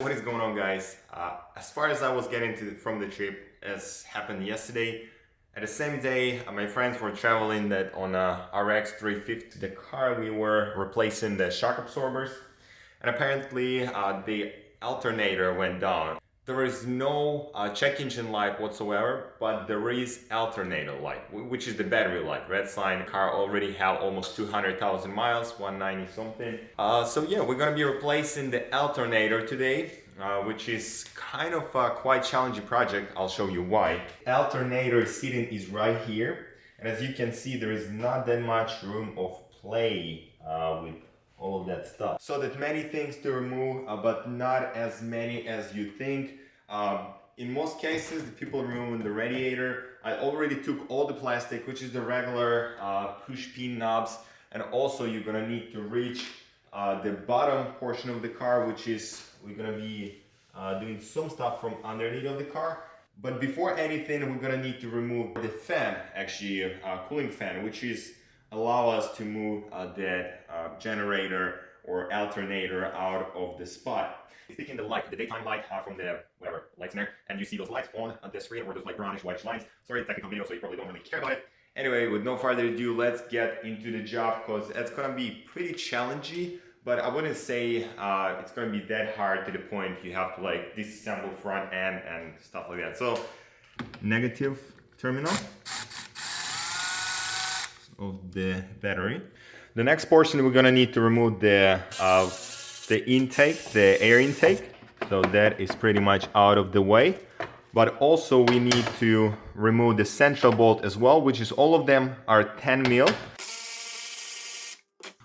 What is going on, guys? As far as I was getting from the trip, as happened yesterday, at the same day, my friends were traveling that on a RX350, the car we were replacing the shock absorbers, and apparently the alternator went down. There is no check engine light whatsoever, but there is alternator light, which is the battery light. Red sign. Car already have almost 200,000 miles, 190 something. So yeah, we're gonna be replacing the alternator today, which is kind of a quite challenging project. I'll show you why. Alternator seating is right here, and as you can see, there is not that much room of play with all of that stuff. So that many things to remove, but not as many as you think. In most cases, the people removing the radiator, I already took all the plastic, which is the regular push pin knobs, and also you're gonna need to reach the bottom portion of the car, which is we're gonna be doing some stuff from underneath of the car. But before anything, we're gonna need to remove the fan, actually cooling fan, which is allow us to move that generator or alternator out of the spot. Taking the light, the daytime light from the whatever lights in there, and you see those lights on the screen, or those like brownish whitish lines. Sorry, technical video, so you probably don't really care about it. Anyway, with no further ado, let's get into the job, because it's gonna be pretty challenging. But I wouldn't say it's gonna be that hard to the point you have to like disassemble front end and stuff like that. So, negative terminal of the battery. The next portion, we're gonna need to remove the intake, the air intake. So that is pretty much out of the way. But also we need to remove the central bolt as well, which is all of them are 10 mil.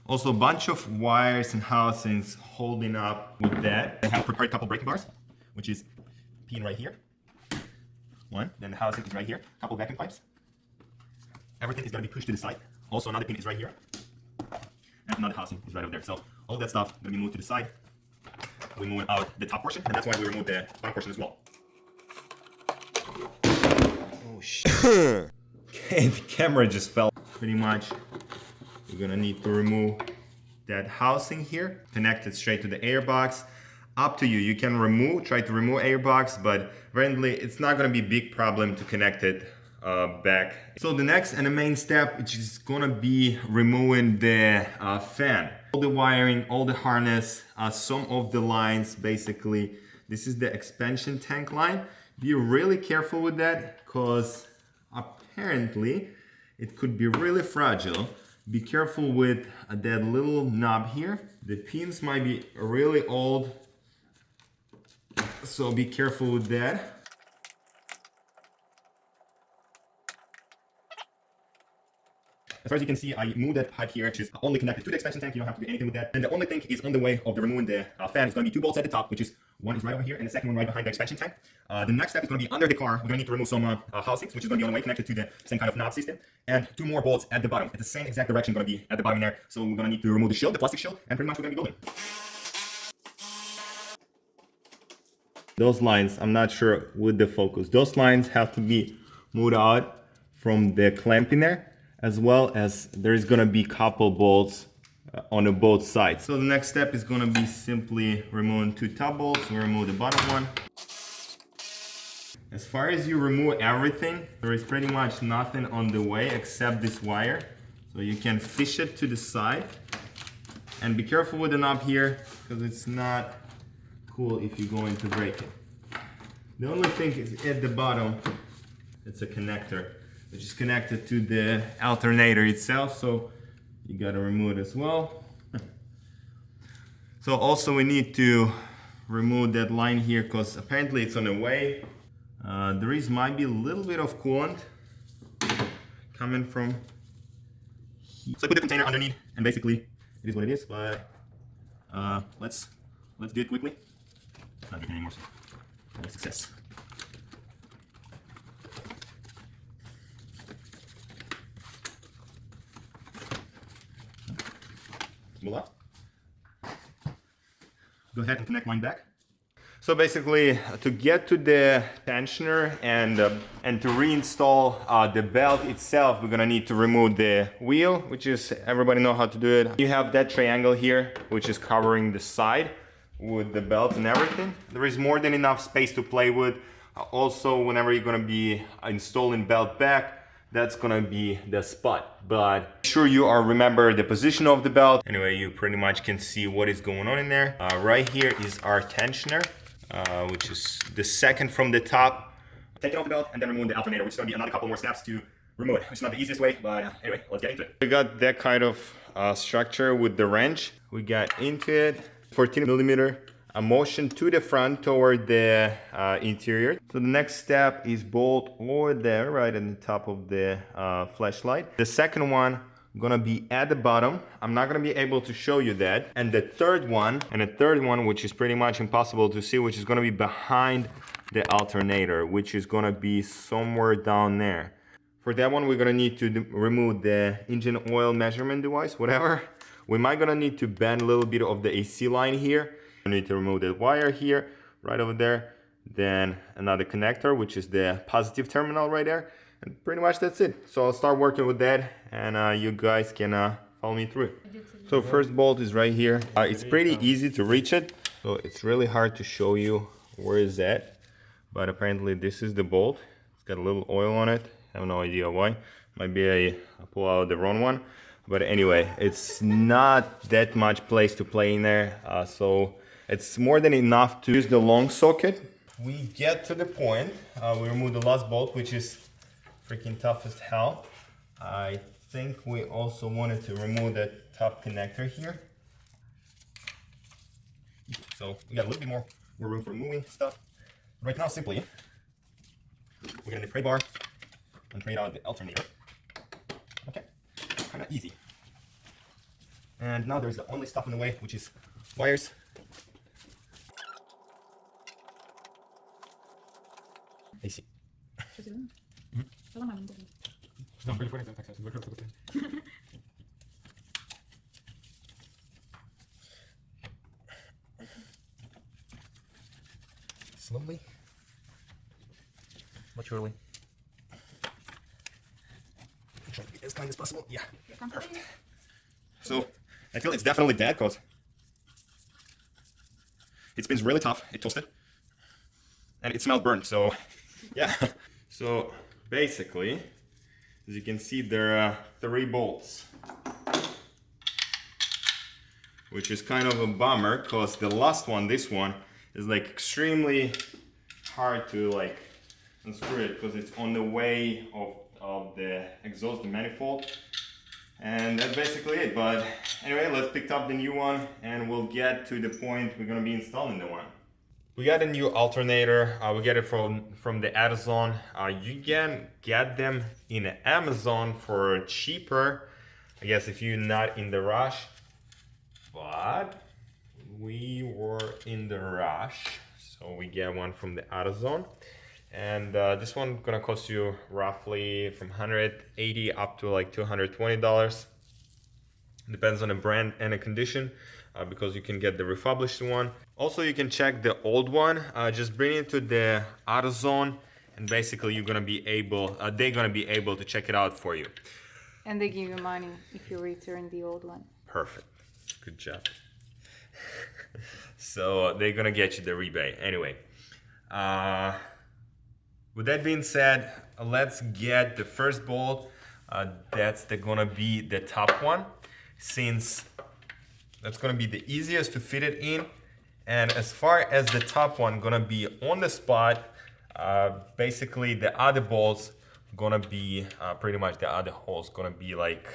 Also a bunch of wires and housings holding up with that. I have prepared a couple braking bars, which is pin right here. One, then the housing is right here. A couple vacuum pipes. Everything is gonna be pushed to the side. Also another pin is right here. And another housing is right over there. So all that stuff gonna be moved to the side. We move out the top portion, and that's why we remove the bottom portion as well. Oh shit. Okay, the camera just fell. Pretty much, we're gonna need to remove that housing here, connect it straight to the airbox. Up to you, you can try to remove airbox, but apparently it's not gonna be a big problem to connect it back. So the next and the main step, which is gonna be removing the fan. All the wiring, all the harness, some of the lines, basically. This is the expansion tank line. Be really careful with that, because apparently it could be really fragile. Be careful with that little knob here. The pins might be really old, so be careful with that. As far as you can see, I moved that pipe here, which is only connected to the expansion tank. You don't have to do anything with that. And the only thing is on the way of the removing the fan is going to be two bolts at the top, which is one is right over here, and the second one right behind the expansion tank. The next step is going to be under the car. We're going to need to remove some housings, which is going to be on the way connected to the same kind of knob system, and two more bolts at the bottom. At the same exact direction, going to be at the bottom there. So we're going to need to remove the shield, the plastic shield, and pretty much we're going to be building. Those lines, I'm not sure with the focus. Those lines have to be moved out from the clamp in there, as well as there's gonna be couple bolts on both sides. So the next step is gonna be simply removing two top bolts. We remove the bottom one. As far as you remove everything, there is pretty much nothing on the way except this wire. So you can fish it to the side. And be careful with the knob here, because it's not cool if you're going to break it. The only thing is at the bottom, it's a connector, which is connected to the alternator itself, so you gotta remove it as well. So also we need to remove that line here, because apparently it's on the way. Might be a little bit of coolant coming from here. So I put the container underneath, and basically it is what it is, but let's do it quickly. It's not drinking anymore, so success. Voila. Go ahead and connect mine back. So basically, to get to the tensioner and to reinstall the belt itself, we're gonna need to remove the wheel, which is, everybody know how to do it. You have that triangle here, which is covering the side, with the belt and everything. There is more than enough space to play with. Also, whenever you're gonna be installing belt back, that's gonna be the spot. But make sure you are remember the position of the belt. Anyway, you pretty much can see what is going on in there. Right here is our tensioner, which is the second from the top. Take it off the belt and then remove the alternator, which is gonna be another couple more steps to remove it. It's not the easiest way, but anyway, let's get into it. We got that kind of structure with the wrench. We got into it, 14 millimeter. A motion to the front toward the interior. So the next step is bolt over there, right at the top of the flashlight. The second one gonna be at the bottom. I'm not gonna be able to show you that. And the third one, which is pretty much impossible to see, which is gonna be behind the alternator, which is gonna be somewhere down there. For that one, we're gonna need to remove the engine oil measurement device, whatever. We might gonna need to bend a little bit of the AC line here. We need to remove the wire here, right over there. Then another connector, which is the positive terminal right there. And pretty much that's it. So I'll start working with that, and you guys can follow me through it. So first bolt is right here. It's pretty easy to reach it. So it's really hard to show you where is that. But apparently this is the bolt. It's got a little oil on it. I have no idea why. Might be I pull out the wrong one. But anyway, it's not that much place to play in there. So it's more than enough to use the long socket. We get to the point, we remove the last bolt, which is freaking tough as hell. I think we also wanted to remove that top connector here. So we got a little bit more room for moving stuff. Right now, simply, we're gonna pray bar and pray out the alternator. Okay, kind of easy. And now there's the only stuff in the way, which is wires. AC. Slowly, but surely. Try to be as kind as possible. Yeah, perfect. So I feel it's definitely dead because it spins really tough. It toasted, and it smells burnt. So yeah. So basically, as you can see, there are 3 bolts, which is kind of a bummer because the last one, this one, is like extremely hard to like unscrew it because it's on the way of the exhaust, the manifold. And that's basically it. But anyway, let's pick up the new one and we'll get to the point we're gonna be installing the one. We got a new alternator. We get it from the Amazon. You can get them in Amazon for cheaper, I guess, if you're not in the rush. But we were in the rush, so we get one from the Amazon. And this one gonna cost you roughly from $180 up to like $220. Depends on the brand and the condition, because you can get the refurbished one. Also, you can check the old one. Just bring it to the AutoZone, and basically you're gonna be able, they're gonna be able to check it out for you. And they give you money if you return the old one. Perfect. Good job. So they're gonna get you the rebate. Anyway, with that being said, let's get the first bolt. That's gonna be the top one, since that's gonna be the easiest to fit it in. And as far as the top one gonna be on the spot, basically the other bolts gonna be pretty much the other holes gonna be like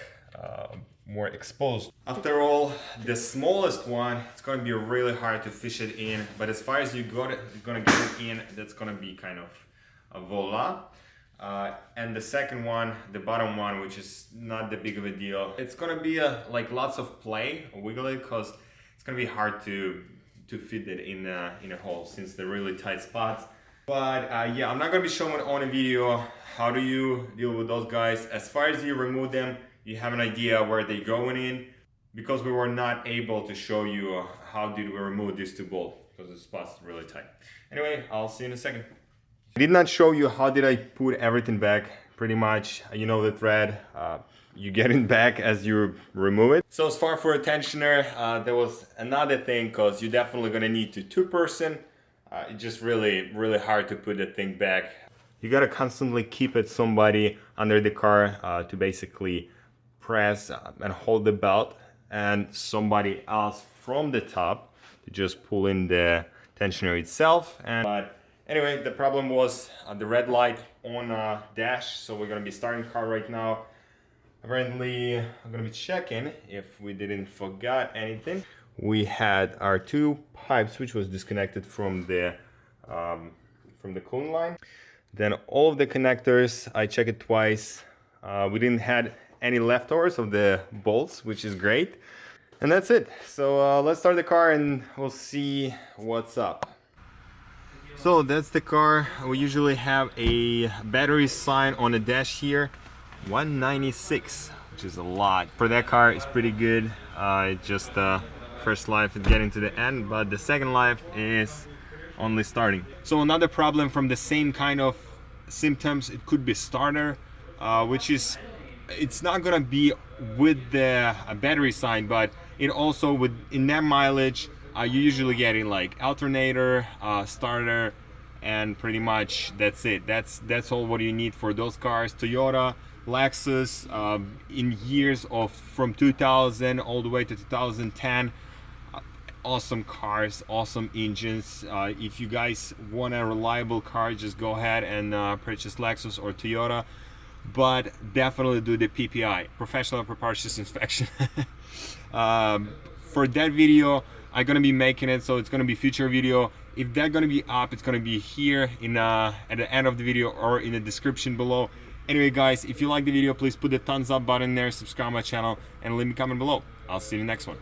more exposed. After all, the smallest one, it's gonna be really hard to fish it in, but as far as you're gonna get it in, that's gonna be kind of a voila. And the second one, the bottom one, which is not that big of a deal, it's gonna be like lots of play, wiggle it, because it's gonna be hard to fit it in a hole since they're really tight spots. But yeah, I'm not gonna be showing on a video how do you deal with those guys. As far as you remove them, you have an idea where they're going in, because we were not able to show you how did we remove these 2 bolts because the spot's really tight. Anyway, I'll see you in a second. I did not show you how did I put everything back. Pretty much, you know, the thread, you get it back as you remove it. So as far for a tensioner, there was another thing, because you're definitely gonna need to two-person. It's just really hard to put the thing back. You gotta constantly keep it somebody under the car to basically press and hold the belt, and somebody else from the top to just pull in the tensioner itself. But anyway, the problem was the red light on dash, so we're gonna be starting the car right now. Apparently, I'm gonna be checking if we didn't forget anything. We had our two pipes, which was disconnected from the cooling line. Then all of the connectors, I checked it twice. We didn't had any leftovers of the bolts, which is great. And that's it. So let's start the car and we'll see what's up. So that's the car. We usually have a battery sign on the dash here, 196, which is a lot. For that car, it's pretty good. It's just first life is getting to the end, but the second life is only starting. So another problem from the same kind of symptoms, it could be starter, which is, it's not gonna be with the battery sign, but it also in that mileage, you're usually getting like alternator, starter, and pretty much that's it. That's all what you need for those cars. Toyota, Lexus, in years of from 2000 all the way to 2010. Awesome cars, awesome engines. If you guys want a reliable car, just go ahead and purchase Lexus or Toyota, but definitely do the PPI, professional pre-purchase inspection. For that video, I'm gonna be making it, so it's gonna be future video. If that's gonna be up, it's gonna be here in at the end of the video or in the description below. Anyway guys, if you like the video, please put the thumbs up button there, subscribe my channel, and leave me a comment below. I'll see you in the next one.